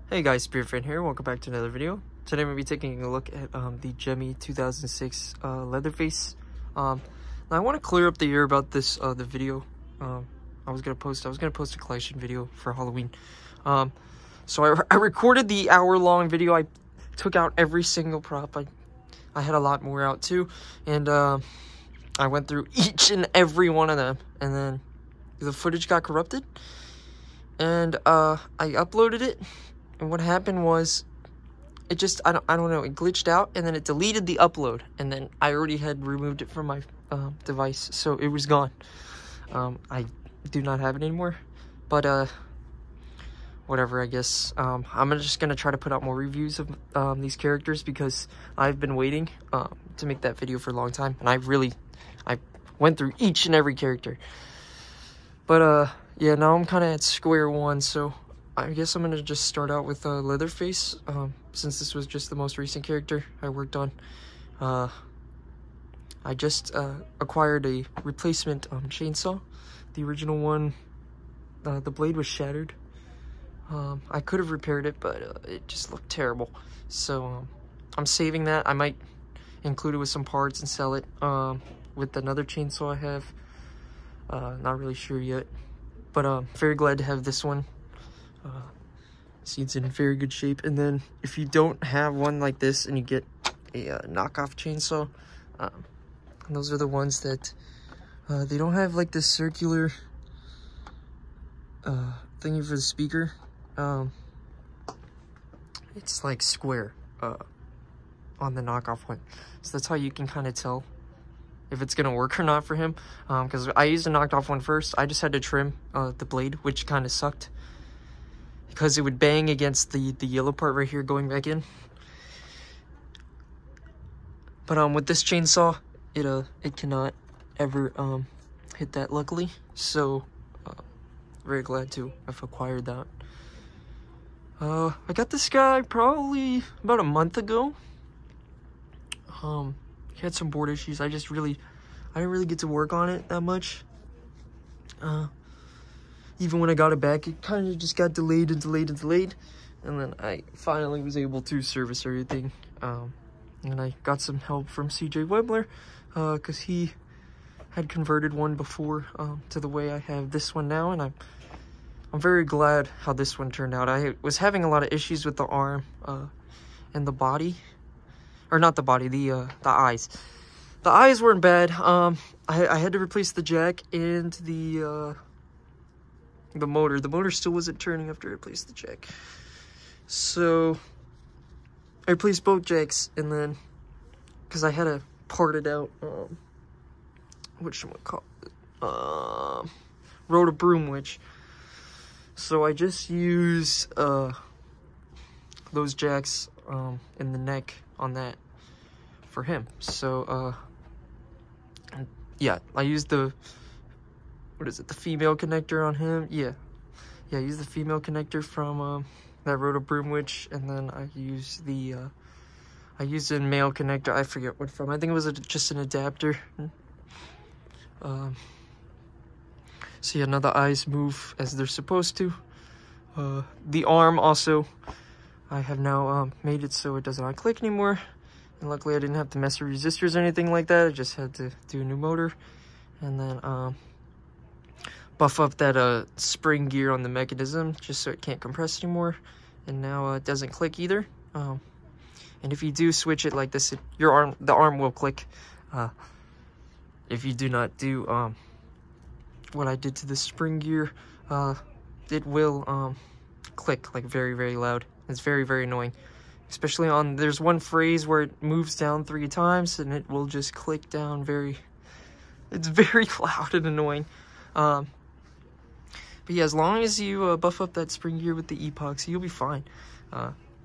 Hey guys, Spirit Fan here. Welcome back to another video. Today I'm going to be taking a look at the Gemmy 2006 Leatherface. Now I want to clear up the air about this the video. I was gonna post a collection video for Halloween. So I recorded the hour-long video. I took out every single prop. I had a lot more out too, and I went through each and every one of them, and then the footage got corrupted, and I uploaded it. And what happened was, it just, I don't know, it glitched out, and then it deleted the upload, and then I already had removed it from my device, so it was gone. I do not have it anymore, but whatever, I guess. I'm just gonna try to put out more reviews of these characters, because I've been waiting to make that video for a long time, and I went through each and every character. But yeah, now I'm kind of at square one, so I guess I'm gonna just start out with Leatherface, since this was just the most recent character I worked on. I just acquired a replacement chainsaw. The original one, the blade was shattered. I could have repaired it, but it just looked terrible. So I'm saving that. I might include it with some parts and sell it with another chainsaw I have. Not really sure yet, but very glad to have this one. See, it's in very good shape. And then if you don't have one like this and you get a knockoff chainsaw, those are the ones that they don't have like this circular thingy for the speaker. It's like square on the knockoff one, so that's how you can kind of tell if it's gonna work or not for him, because I used a knocked off one first. I just had to trim the blade, which kind of sucked, because it would bang against the yellow part right here going back in. But with this chainsaw, it cannot ever hit that, luckily. So very glad to have acquired that. I got this guy probably about a month ago. He had some board issues. I didn't really get to work on it that much. Even when I got it back, it kind of just got delayed and delayed and delayed. And then I finally was able to service everything. And I got some help from CJ Webler, because he had converted one before to the way I have this one now. And I'm very glad how this one turned out. I was having a lot of issues with the arm and the body. Or not the body, the eyes. The eyes weren't bad. I had to replace the jack and the motor. The motor still wasn't turning after I replaced the jack. So I replaced both jacks, and then, because I had to part it out, what should I call it? Rotor broom witch. So I just use those jacks in the neck on that for him. So yeah, I used the, what is it, the female connector on him. Yeah, I used the female connector from that Rotor Broom Witch, and then I used the a male connector. I forget what from. I think it was just an adapter. So yeah, now the eyes move as they're supposed to. The arm also, I have now made it so it does not click anymore. And luckily I didn't have to mess with resistors or anything like that. I just had to do a new motor, and then buff up that spring gear on the mechanism just so it can't compress anymore. And now it doesn't click either. And if you do switch it like this, the arm will click. If you do not do what I did to the spring gear, it will click like very, very loud. It's very, very annoying. Especially there's one phrase where it moves down 3 times and it will just click down it's very loud and annoying. But yeah, as long as you buff up that spring gear with the epoxy, you'll be fine.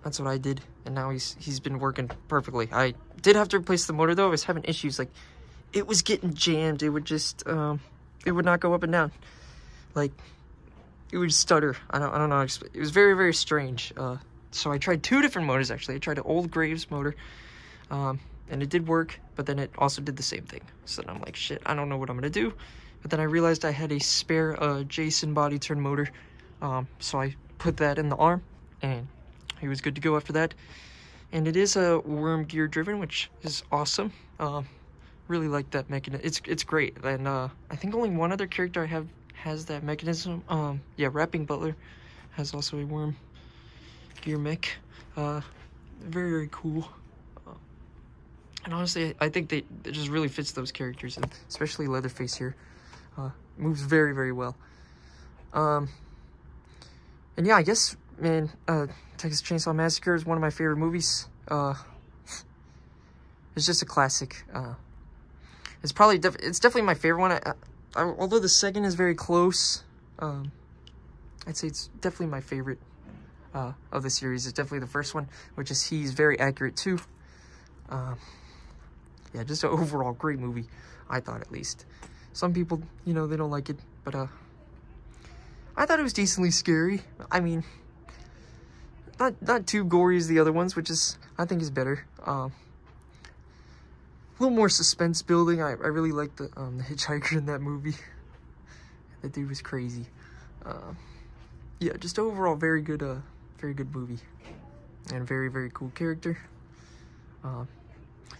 That's what I did, and now he's been working perfectly. I did have to replace the motor though. I was having issues, like it was getting jammed. It would just it would not go up and down. Like it would stutter. I don't know. It was very, very strange. So I tried 2 different motors actually. I tried an old Graves motor, and it did work, but then it also did the same thing. So then I'm like, shit, I don't know what I'm gonna do. But then I realized I had a spare Jason body turn motor, so I put that in the arm, and he was good to go after that. And it is a worm gear driven, which is awesome. Really like that mechanism. It's great. And I think only one other character I have has that mechanism. Yeah, Rapping Butler has also a worm gear mech. Very, very cool. And honestly, I think it just really fits those characters, and especially Leatherface here. Moves very, very well. And yeah, I guess, man, Texas Chainsaw Massacre is one of my favorite movies. It's just a classic. It's probably it's definitely my favorite one. Although the second is very close, I'd say it's definitely my favorite of the series. It's definitely the first one, which is he's very accurate too. Yeah, just an overall great movie, I thought, at least. Some people, you know, they don't like it, but I thought it was decently scary. I mean, not too gory as the other ones, which is, I think, is better. A little more suspense building. I really liked the hitchhiker in that movie. That dude was crazy. Yeah, just overall very good movie, and very, very cool character.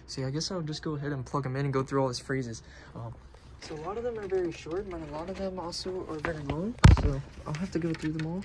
So yeah, I guess I'll just go ahead and plug them in and go through all his phrases. So a lot of them are very short, but a lot of them also are very long. So I'll have to go through them all.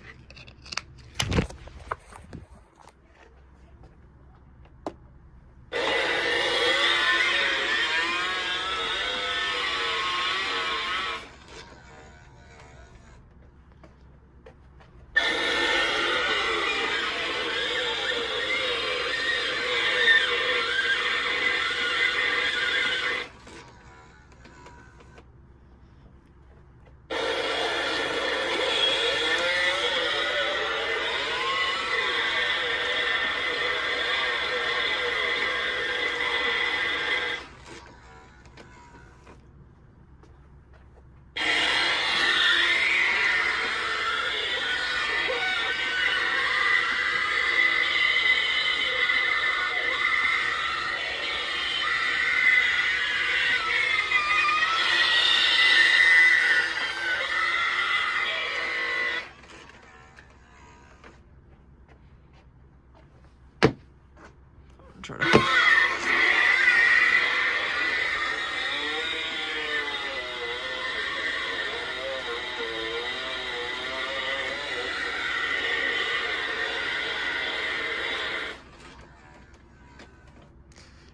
Try to...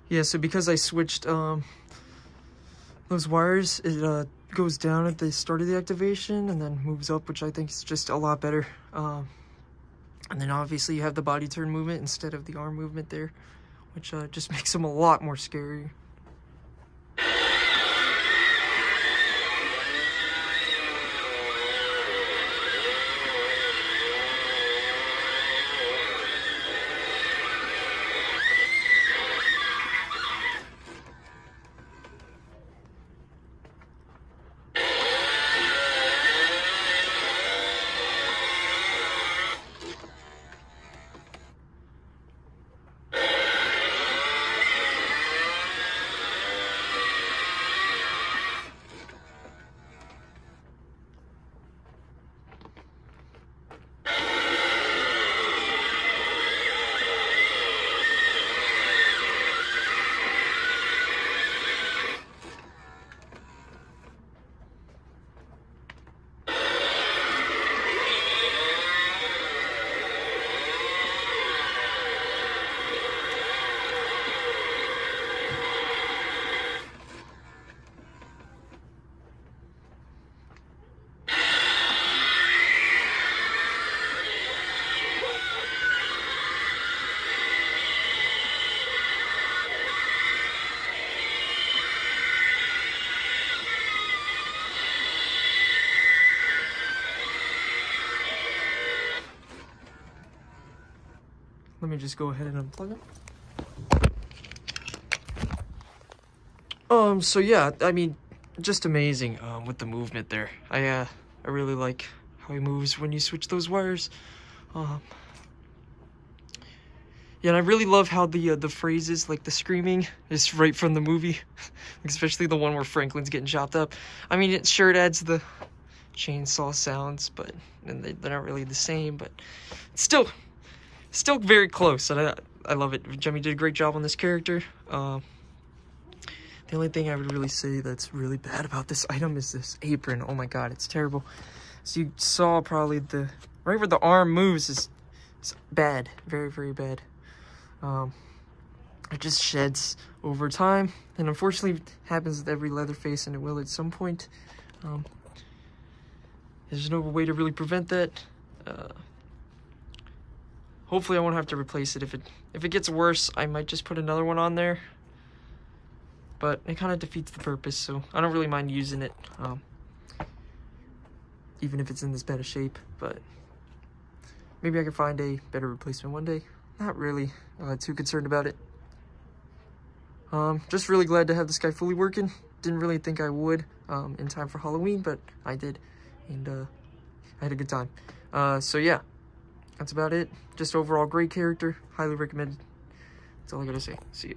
Yeah, so because I switched those wires, it goes down at the start of the activation and then moves up, which I think is just a lot better. And then obviously you have the body turn movement instead of the arm movement there, which just makes them a lot more scary. Let me just go ahead and unplug it. So yeah, I mean, just amazing with the movement there. I really like how he moves when you switch those wires. Yeah, and I really love how the phrases, like the screaming, is right from the movie. Especially the one where Franklin's getting chopped up. I mean, it adds the chainsaw sounds, but and they're not really the same, but still still very close, and I love it. Gemmy did a great job on this character. The only thing I would really say that's really bad about this item is this apron. Oh my god, it's terrible. So you saw probably right where the arm moves is bad. Very, very bad. It just sheds over time, and unfortunately it happens with every Leatherface, and it will at some point. There's no way to really prevent that. Hopefully I won't have to replace it. If it gets worse, I might just put another one on there. But it kind of defeats the purpose, so I don't really mind using it. Even if it's in this bad of shape, but maybe I can find a better replacement one day. Not really too concerned about it. Just really glad to have this guy fully working. Didn't really think I would in time for Halloween, but I did, and I had a good time. So yeah, that's about it. Just overall great character, highly recommended. That's all I gotta say. See ya.